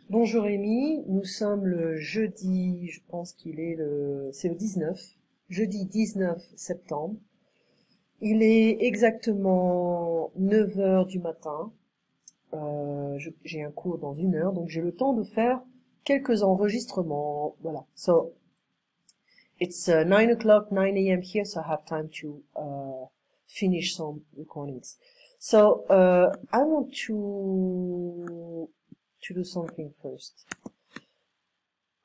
Bonjour Amy, nous sommes le jeudi, je pense qu'il est c'est le 19, jeudi 19 septembre. Il est exactement 9 heures du matin. J'ai un cours dans 1 heure, donc j'ai le temps de faire quelques enregistrements. Voilà. So, it's 9 o'clock, 9 a.m. here, so I have time to finish some recordings. So, I want to do something first.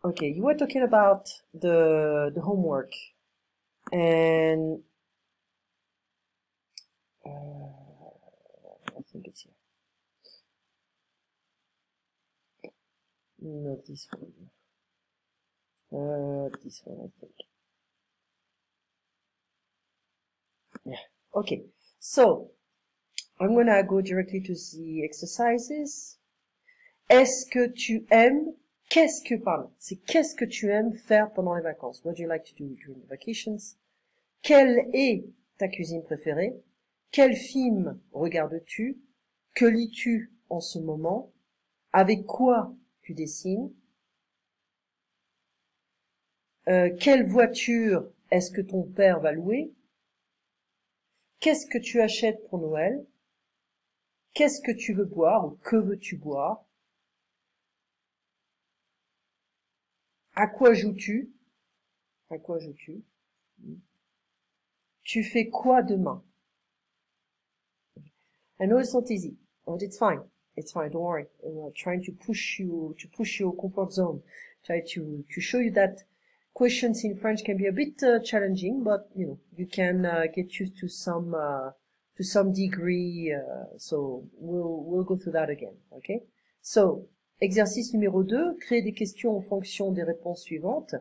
Okay, you were talking about the homework, and I think it's here. Not this one. This one, I think. Yeah. Okay. So I'm gonna go directly to the exercises. Est-ce que tu aimes? Pardon, c'est qu'est-ce que tu aimes faire pendant les vacances? What do you like to do during the vacations? Quelle est ta cuisine préférée? Quel film regardes-tu? Que lis-tu en ce moment? Avec quoi tu dessines? Quelle voiture est-ce que ton père va louer? Qu'est-ce que tu achètes pour Noël? Qu'est-ce que tu veux boire ou que veux-tu boire? À quoi joues-tu? À quoi joues-tu? Tu fais quoi demain? I know it's not easy, but it's fine. It's fine. Don't worry. I'm trying to push your comfort zone. Try to show you that questions in French can be a bit challenging, but you can get used to some degree. So we'll go through that again. Okay. So exercice numéro 2, créer des questions en fonction des réponses suivantes.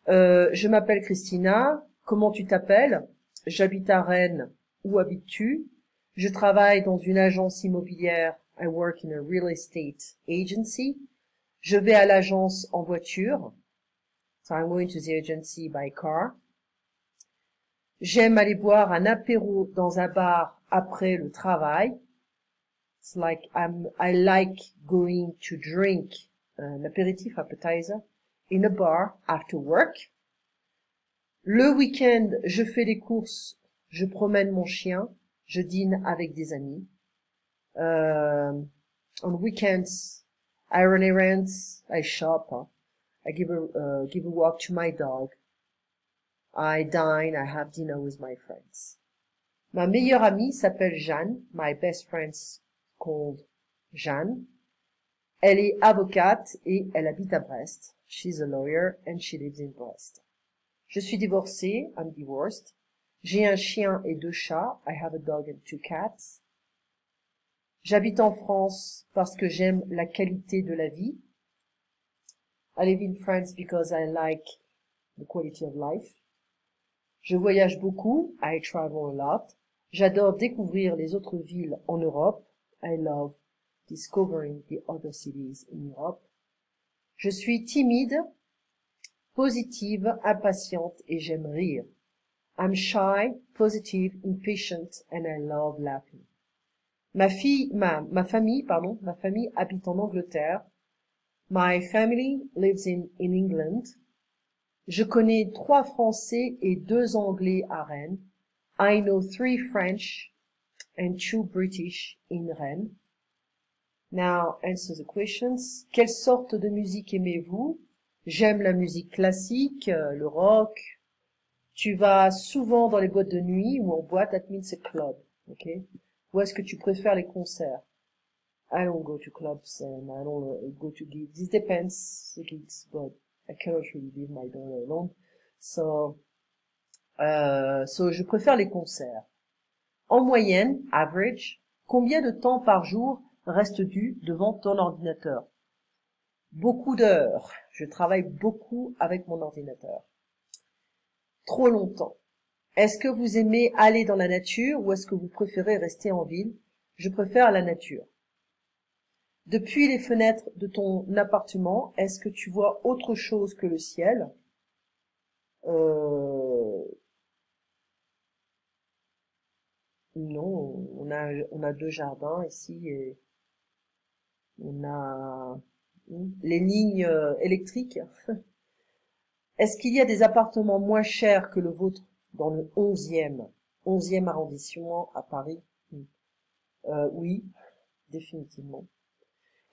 Je m'appelle Christina. Comment tu t'appelles? J'habite à Rennes. Où habites-tu? Je travaille dans une agence immobilière. I work in a real estate agency. Je vais à l'agence en voiture. So I'm going to the agency by car. J'aime aller boire un apéro dans un bar après le travail. It's like I like going to drink an apéritif, appetizer, in a bar after work. Le week-end, je fais des courses, je promène mon chien, je dîne avec des amis. On weekends, I run errands, I shop, I give a walk to my dog. I dine, I have dinner with my friends. Ma meilleure amie s'appelle Jeanne. My best friend's called Jeanne. Elle est avocate et elle habite à Brest. She's a lawyer and she lives in Brest. Je suis divorcée, I'm divorced. J'ai un chien et 2 chats. I have a dog and 2 cats. J'habite en France parce que j'aime la qualité de la vie. I live in France because I like the quality of life. Je voyage beaucoup. I travel a lot. J'adore découvrir les autres villes en Europe. I love discovering the other cities in Europe. Je suis timide, positive, impatiente et j'aime rire. I'm shy, positive, impatient and I love laughing. Ma famille habite en Angleterre. My family lives in England. Je connais 3 Français et 2 Anglais à Rennes. I know 3 French and 2 British in Rennes. Now answer the questions. Quelle sorte de musique aimez-vous? J'aime la musique classique, le rock. Tu vas souvent dans les boîtes de nuit ou en boîte, that means a club, okay? Ou est-ce que tu préfères les concerts? I don't go to clubs and I don't go to gigs. This depends the gigs, but I cannot really leave my daughter alone. So je préfère les concerts. En moyenne, average, combien de temps par jour restes-tu devant ton ordinateur? Beaucoup d'heures. Je travaille beaucoup avec mon ordinateur. Trop longtemps. Est-ce que vous aimez aller dans la nature ou est-ce que vous préférez rester en ville? Je préfère la nature. Depuis les fenêtres de ton appartement, est-ce que tu vois autre chose que le ciel? Non, on a 2 jardins ici et on a les lignes électriques. Est-ce qu'il y a des appartements moins chers que le vôtre dans le 11e arrondissement à Paris? Oui, définitivement.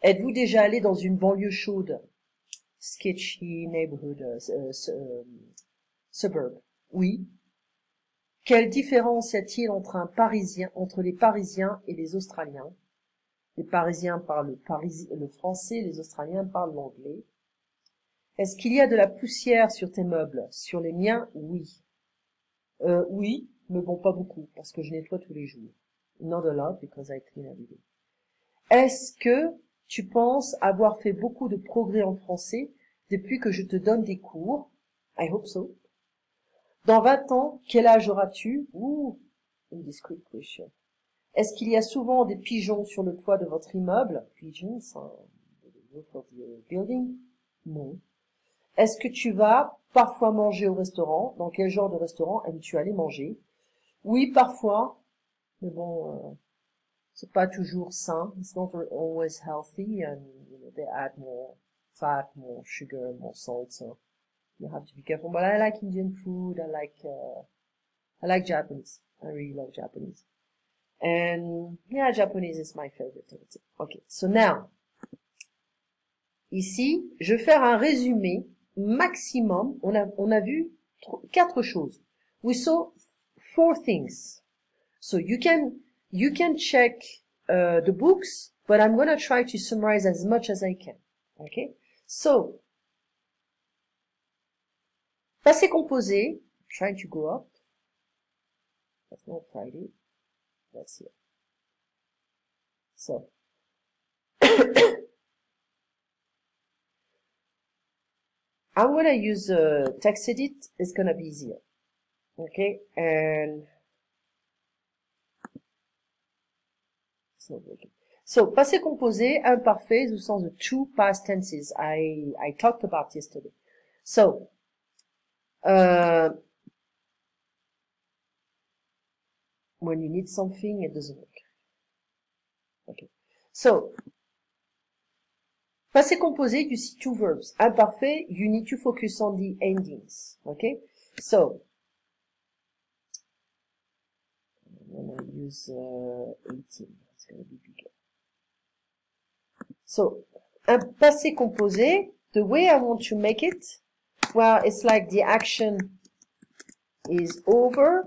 Êtes-vous déjà allé dans une banlieue chaude? Sketchy neighborhood, suburb. Oui. Quelle différence y a-t-il entre les Parisiens et les Australiens? Les Parisiens parlent le français, les Australiens parlent l'anglais. Est-ce qu'il y a de la poussière sur tes meubles? Sur les miens, oui. Oui, mais bon, pas beaucoup, parce que je nettoie tous les jours. Not a lot, because I clean every day. Est-ce que tu penses avoir fait beaucoup de progrès en français depuis que je te donne des cours? I hope so. Dans 20 ans, quel âge auras-tu? Ouh, indiscreet question. Est-ce qu'il y a souvent des pigeons sur le toit de votre immeuble? Pigeons, the roof of your building? Non. Est-ce que tu vas parfois manger au restaurant? Dans quel genre de restaurant aimes-tu aller manger? Oui, parfois, mais bon, c'est pas toujours sain. It's not always healthy, and they add more fat, more sugar, more salt, so you have to be careful. But I like Indian food. I like Japanese. I really love Japanese. And yeah, Japanese is my favorite. Okay, so now, ici, je vais faire un résumé maximum. On a vu 4 choses. We saw 4 things. So you can check the books, but I'm going to try to summarize as much as I can. Okay? So, passé composé, trying to go up. That's not Friday. That's here. So, I'm going to use text edit. It's going to be easier. Okay? And so, passé composé, imparfait, au sens de two past tenses. I talked about yesterday. So, when you need something, it doesn't work. Okay. So, passé composé, you see 2 verbs. Imparfait, you need to focus on the endings. Okay? So, I'm going to use 18. It's going to be bigger. So, un passé composé, the way I want to make it, well, it's like the action is over.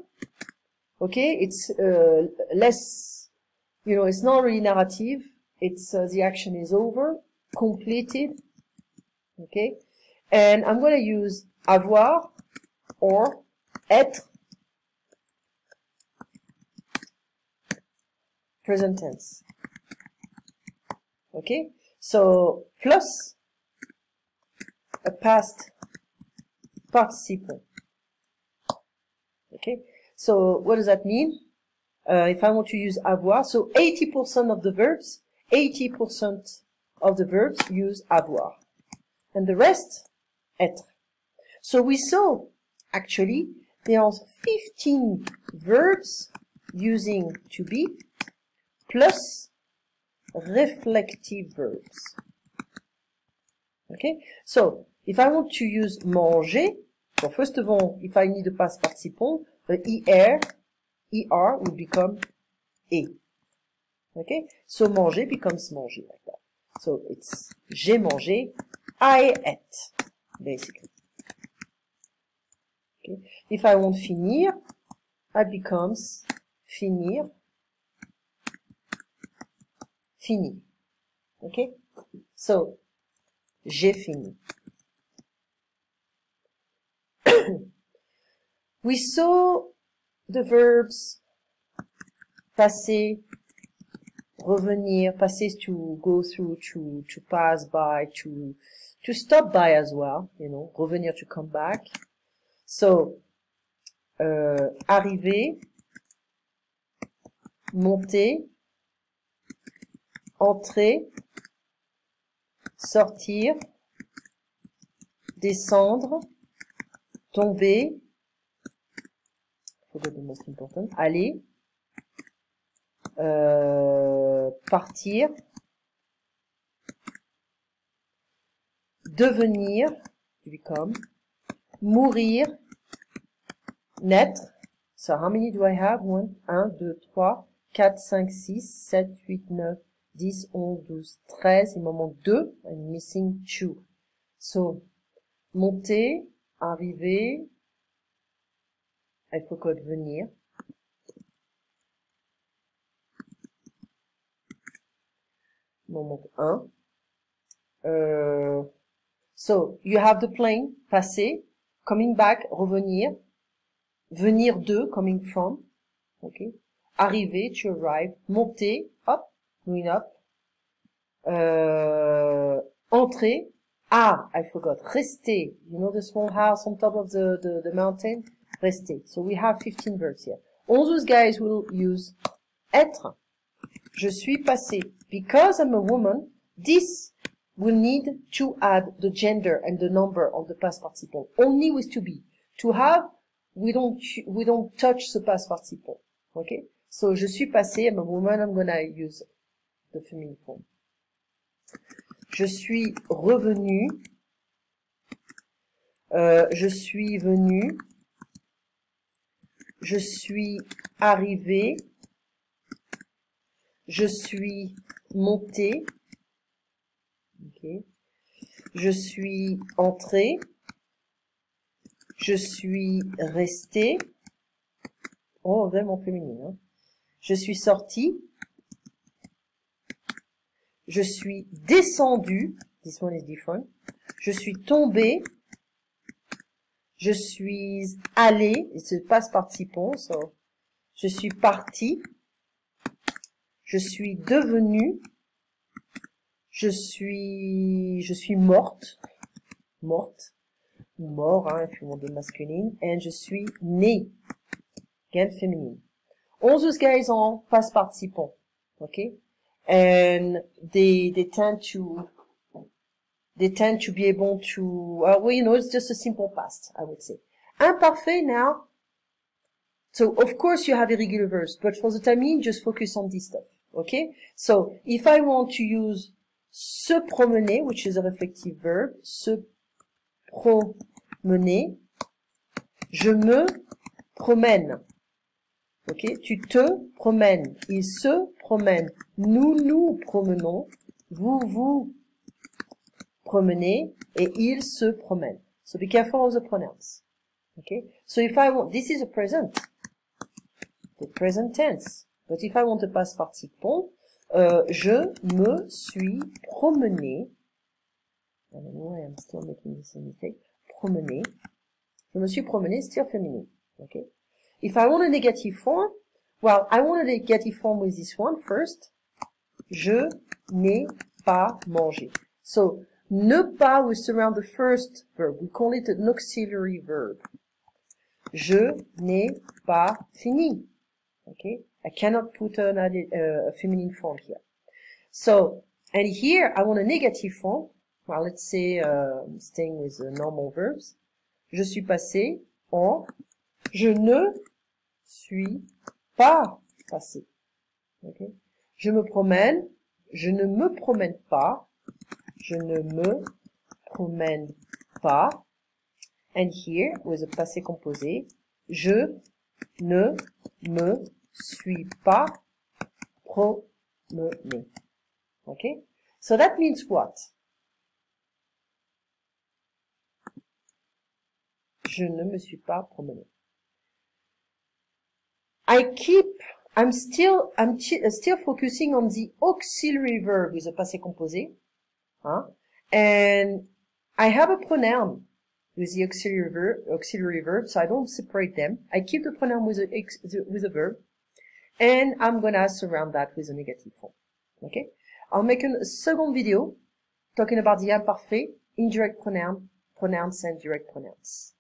Okay? It's less, it's not really narrative. It's the action is over, completed. Okay? And I'm going to use avoir or être, present tense. Okay? So, plus a past participle. Okay? So, what does that mean? If I want to use avoir, so 80% of the verbs use avoir. And the rest, être. So we saw, actually, there are 15 verbs using to be, plus reflective verbs. Okay? So, if I want to use manger, so first of all, if I need a past participle, the ER would become et. Okay? So manger becomes manger like that. So it's j'ai mangé, I ate, basically. Okay? If I want finir, it becomes finir, fini. Okay? So, j'ai fini. We saw the verbs passer, revenir, passer is to go through, to pass by, to stop by as well, revenir to come back. So, arriver, monter, entrer, sortir, descendre, tomber, forget the most important, aller, partir, devenir, to become, mourir, naître. So how many do I have? 1, 2, 3, 4, 5, 6, 7, 8, 9, 10, 11, 12, 13. Il m'en manque 2. I'm missing 2. So, monter, arriver, I forgot venir. Il m'en manque 1. So, you have the plane, passer, coming back, revenir, venir de, coming from, okay, arriver, to arrive, monter, up, going up, entrer, I forgot, rester, you know the small house on top of the mountain, rester. So we have 15 verbs here. All those guys will use être. Je suis passé. Because I'm a woman, this will need to add the gender and the number on the past participle. Only with to be. To have, we don't touch the past participle. Okay? So, je suis passé, I'm a woman, I'm gonna use the feminine form. Je suis revenu. Je suis venu. Je suis arrivé. Je suis monté. Okay. Je suis entré. Je suis resté. Oh, vraiment féminin. Hein. Je suis sorti. Je suis descendu. This one is different. Je suis tombé. Je suis allé. It's a past participle. So, je suis parti. Je suis devenu. Je suis morte. Morte. Mort, hein, if you want the masculine. And je suis né. Again, feminine. All those guys are past participle. Okay? And they tend to be able to, well, you know, it's just a simple past, I would say. Imparfait now. So, of course, you have irregular verbs, but for the time being, just focus on this stuff. Okay? So, if I want to use se promener, which is a reflective verb, se promener, je me promène. Ok? Tu te promènes. Il se promène. Nous nous promenons. Vous vous promenez. Et il se promène. So be careful of the pronouns. Okay? So if I want, this is a present. The present tense. But if I want a past participle, je me suis promené. I don't know, I am still making this mistake. Promené. Je me suis promené, still feminine. Okay? If I want a negative form, well, I want a negative form with this one first. Je n'ai pas mangé. So, ne pas will surround the first verb. We call it an auxiliary verb. Je n'ai pas fini. Okay? I cannot put a feminine form here. So, and here I want a negative form. Well, let's say, staying with the normal verbs. Je suis passé en, je ne suis pas passé. Okay? Je me promène, je ne me promène pas, je ne me promène pas. And here, with a passé composé, je ne me suis pas promené. Okay? So that means what? Je ne me suis pas promené. I'm still focusing on the auxiliary verb with a passé composé. Huh? And I have a pronoun with the auxiliary verb, so I don't separate them. I keep the pronoun with a verb, and I'm gonna surround that with a negative form. Okay? I'll make a second video talking about the imparfait, indirect pronouns, and direct pronouns.